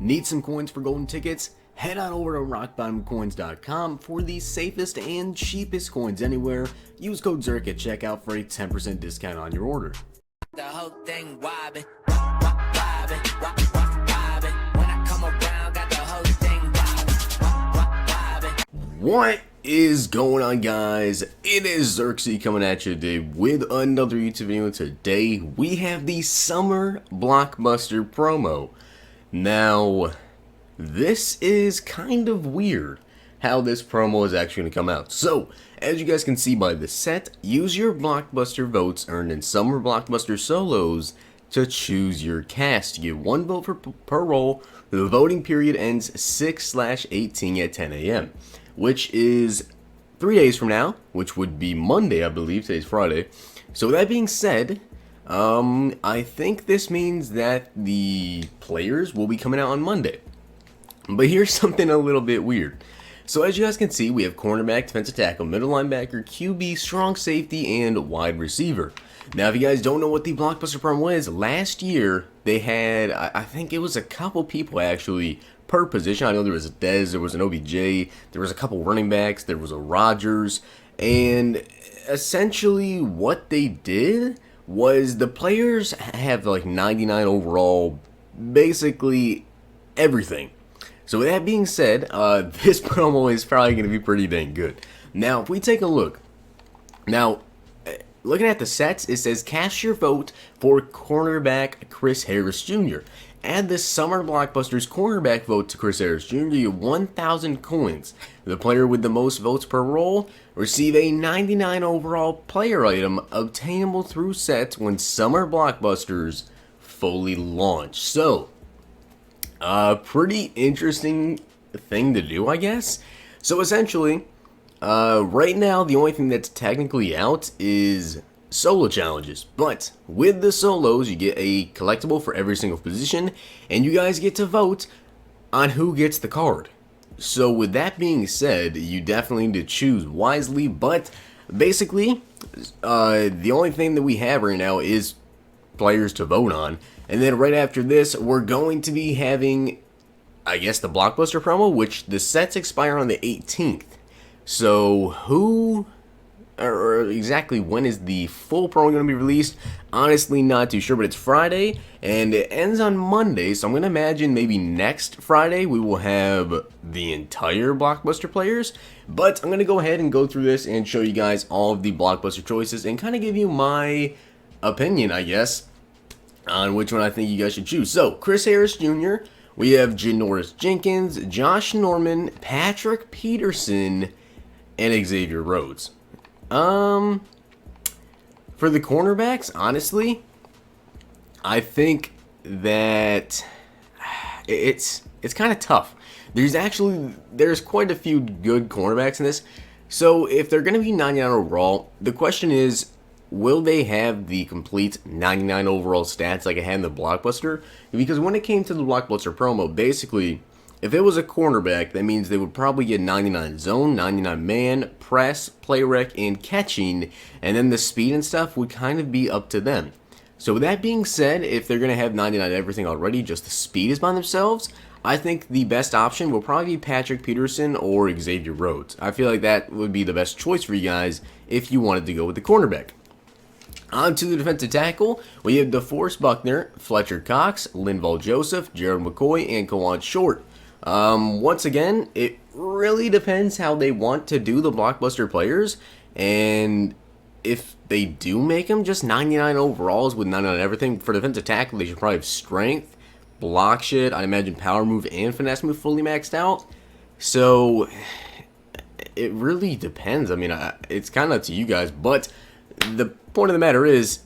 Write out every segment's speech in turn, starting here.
Need some coins for golden tickets? Head on over to rockbottomcoins.com for the safest and cheapest coins anywhere. Use code Zirk at checkout for a 10% discount on your order. The whole thing wobbin', wobbin', wobbin'. When I come around, got the whole thing wobbin'. What is going on, guys? It is Zirksee coming at you today with another YouTube video. Today we have the summer Blockbuster promo. Now, this is kind of weird how this promo is actually going to come out. So, as you guys can see by the set, use your Blockbuster votes earned in summer Blockbuster solos to choose your cast. You get one vote per role. The voting period ends 6/18 at 10 a.m., which is 3 days from now, which would be Monday, I believe. Today's Friday. So, with that being said, I think this means that the players will be coming out on Monday. But here's something a little bit weird. So as you guys can see, we have cornerback, defensive tackle, middle linebacker, QB, strong safety, and wide receiver. Now, if you guys don't know what the Blockbuster promo is, last year they had, I think it was a couple people actually per position. I know there was a Dez, there was an OBJ, there was a couple running backs, there was a Rodgers, and essentially what they did was the players have like 99 overall, basically everything. So with that being said, this promo is probably going to be pretty dang good. Now, if we take a look, now, looking at the sets, it says cast your vote for cornerback Chris Harris Jr. Add the summer Blockbuster's cornerback vote to Chris Harris Jr. You get 1,000 coins. The player with the most votes per role receive a 99 overall player item obtainable through sets when summer Blockbusters fully launch. So, pretty interesting thing to do, I guess. So essentially, right now the only thing that's technically out is solo challenges. But with the solos, you get a collectible for every single position, and you guys get to vote on who gets the card. So with that being said, you definitely need to choose wisely. But basically, the only thing that we have right now is players to vote on. And then right after this, we're going to be having, I guess, the Blockbuster promo, which the sets expire on the 18th. So who, or exactly when is the full promo going to be released? Honestly, not too sure, but it's Friday, and it ends on Monday, so I'm going to imagine maybe next Friday we will have the entire Blockbuster players. But I'm going to go ahead and go through this and show you guys all of the Blockbuster choices and kind of give you my opinion, I guess, on which one I think you guys should choose. So, Chris Harris Jr., we have Janoris Jenkins, Josh Norman, Patrick Peterson, and Xavier Rhodes. For the cornerbacks, honestly, I think that it's kind of tough. There's quite a few good cornerbacks in this. So, if they're going to be 99 overall, the question is, will they have the complete 99 overall stats like I had in the Blockbuster? Because when it came to the Blockbuster promo, basically, if it was a cornerback, that means they would probably get 99 zone, 99 man, press, play rec, and catching, and then the speed and stuff would kind of be up to them. So with that being said, if they're going to have 99 everything already, just the speed is by themselves, I think the best option will probably be Patrick Peterson or Xavier Rhodes. I feel like that would be the best choice for you guys if you wanted to go with the cornerback. On to the defensive tackle, we have DeForest Buckner, Fletcher Cox, Linval Joseph, Gerald McCoy, and Kawan Short. Once again, it really depends how they want to do the Blockbuster players, and if they do make them just 99 overalls with 99 everything, for defensive tackle, they should probably have strength, block shit, I imagine power move and finesse move fully maxed out. So, it really depends. I mean, it's kind of up to you guys, but the point of the matter is,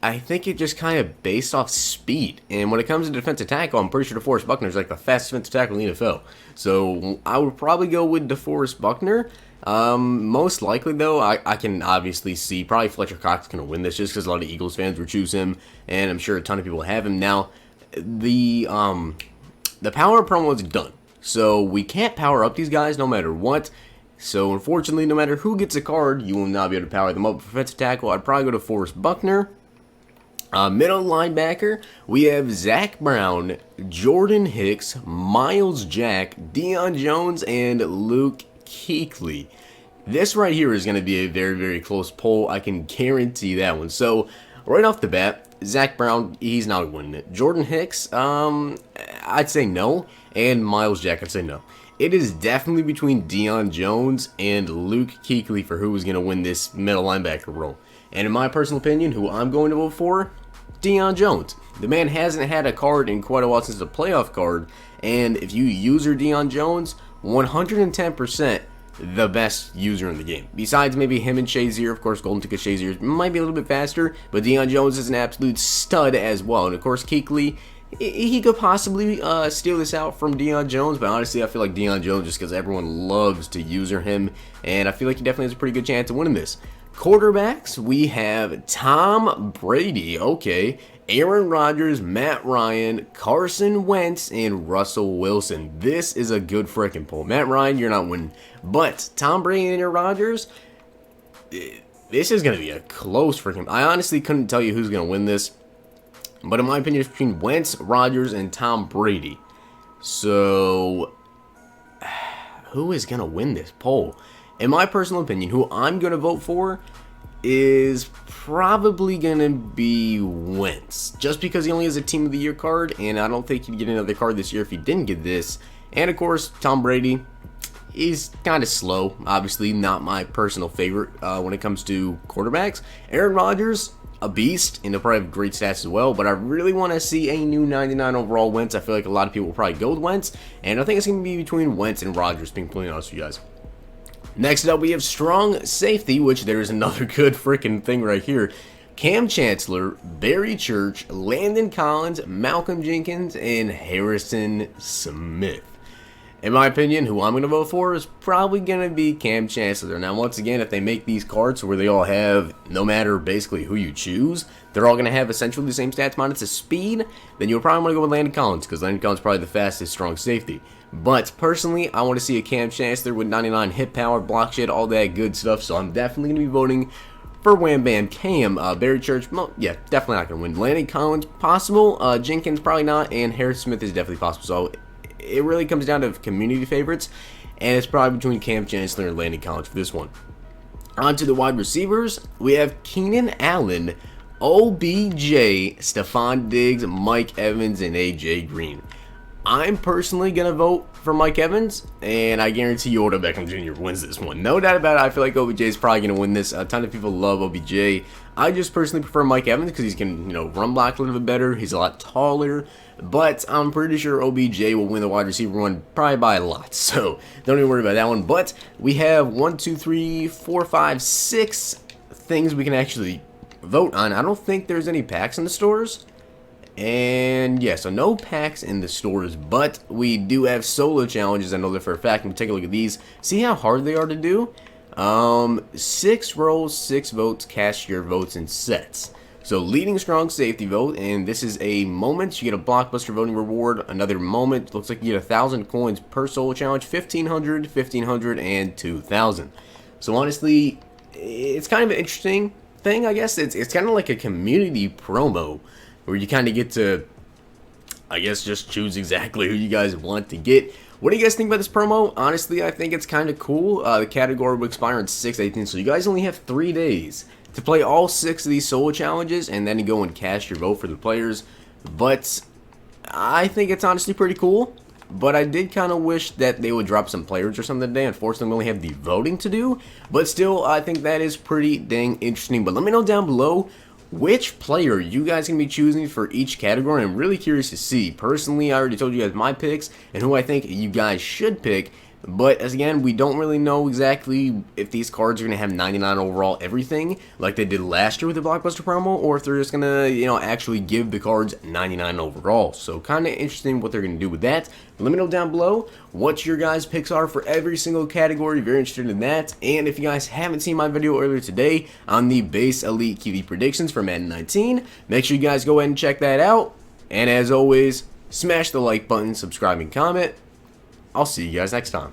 I think it just kind of based off speed. And when it comes to defensive tackle, I'm pretty sure DeForest Buckner is like the fastest defensive tackle in the NFL. So I would probably go with DeForest Buckner. Most likely, though, I can obviously see probably Fletcher Cox going to win this just because a lot of Eagles fans would choose him. And I'm sure a ton of people have him. Now, the power promo is done. So we can't power up these guys no matter what. So, unfortunately, no matter who gets a card, you will not be able to power them up. For defensive tackle, I'd probably go to DeForest Buckner. Middle linebacker, we have Zach Brown, Jordan Hicks, Miles Jack, Deion Jones, and Luke Kuechly. This right here is going to be a very, very close poll. I can guarantee that one. So, right off the bat, Zach Brown, he's not winning it. Jordan Hicks, I'd say no. And Miles Jack, I'd say no. It is definitely between Deion Jones and Luke Kuechly for who is going to win this middle linebacker role. And in my personal opinion, who I'm going to vote for, Deion Jones. The man hasn't had a card in quite a while since the playoff card. And if you user Deion Jones, 110% the best user in the game. Besides maybe him and Shazier. Of course, Golden Ticket Shazier might be a little bit faster, but Deion Jones is an absolute stud as well. And of course, Kuechly, he could possibly steal this out from Deion Jones, but honestly, I feel like Deion Jones, just because everyone loves to user him, and I feel like he definitely has a pretty good chance of winning this. Quarterbacks, we have Tom Brady, okay, Aaron Rodgers, Matt Ryan, Carson Wentz, and Russell Wilson. This is a good freaking poll. Matt Ryan, you're not winning, but Tom Brady and Aaron Rodgers, this is going to be a close freaking... I honestly couldn't tell you who's going to win this, but in my opinion, it's between Wentz, Rodgers, and Tom Brady. So, who is going to win this poll? In my personal opinion, who I'm going to vote for is probably going to be Wentz. Just because he only has a Team of the Year card, and I don't think he'd get another card this year if he didn't get this. And of course, Tom Brady, he's kind of slow. Obviously, not my personal favorite when it comes to quarterbacks. Aaron Rodgers, a beast, and he'll probably have great stats as well, but I really want to see a new 99 overall Wentz. I feel like a lot of people will probably go with Wentz, and I think it's going to be between Wentz and Rodgers, being completely honest with you guys. Next up, we have strong safety, which there is another good freaking thing right here. Cam Chancellor, Barry Church, Landon Collins, Malcolm Jenkins, and Harrison Smith. In my opinion, who I'm going to vote for is probably going to be Cam Chancellor. Now, once again, if they make these cards where they all have, no matter basically who you choose, they're all going to have essentially the same stats minus the speed, then you'll probably want to go with Landon Collins, because Landon Collins is probably the fastest strong safety. But personally, I want to see a Cam Chancellor with 99 hit power, block shed, all that good stuff, so I'm definitely going to be voting for Wham Bam Cam. Barry Church, well, yeah, definitely not going to win. Landon Collins, possible. Jenkins, probably not. And Harrison Smith is definitely possible. So it really comes down to community favorites, and it's probably between Cam Chancellor and Landon Collins for this one. On to the wide receivers, we have Keenan Allen, OBJ, Stephon Diggs, Mike Evans, and AJ Green. I'm personally going to vote for Mike Evans, and I guarantee you Odell Beckham Jr. wins this one. No doubt about it, I feel like OBJ is probably going to win this. A ton of people love OBJ. I just personally prefer Mike Evans because he can, run block a little bit better. He's a lot taller, but I'm pretty sure OBJ will win the wide receiver one probably by a lot, so don't even worry about that one. But we have 1, 2, 3, 4, 5, 6 things we can actually vote on. I don't think there's any packs in the stores. And yeah, so no packs in the stores, but we do have solo challenges. I know that for a fact. Let me take a look at these. See how hard they are to do? 6 rows, 6 votes, cast your votes in sets. So leading strong safety vote, and this is a moment. You get a Blockbuster voting reward. Another moment. Looks like you get 1,000 coins per solo challenge. 1,500, 1,500, and 2,000. So honestly, it's kind of an interesting thing, I guess. It's kind of like a community promo, where you kind of get to, I guess, just choose exactly who you guys want to get. What do you guys think about this promo? Honestly, I think it's kind of cool. The category will expire on 6/18, so you guys only have 3 days to play all 6 of these solo challenges, and then go and cast your vote for the players. But I think it's honestly pretty cool. But I did kind of wish that they would drop some players or something today. Unfortunately, we only have the voting to do. But still, I think that is pretty dang interesting. But let me know down below which player you guys can be choosing for each category. I'm really curious to see. Personally, I already told you guys my picks and who I think you guys should pick. But as again, we don't really know exactly if these cards are going to have 99 overall everything like they did last year with the Blockbuster promo, or if they're just going to, actually give the cards 99 overall. So kind of interesting what they're going to do with that. But let me know down below what your guys' picks are for every single category. Very interested in that. And if you guys haven't seen my video earlier today on the base elite QB predictions for Madden 19, make sure you guys go ahead and check that out. And as always, smash the like button, subscribe, and comment. I'll see you guys next time.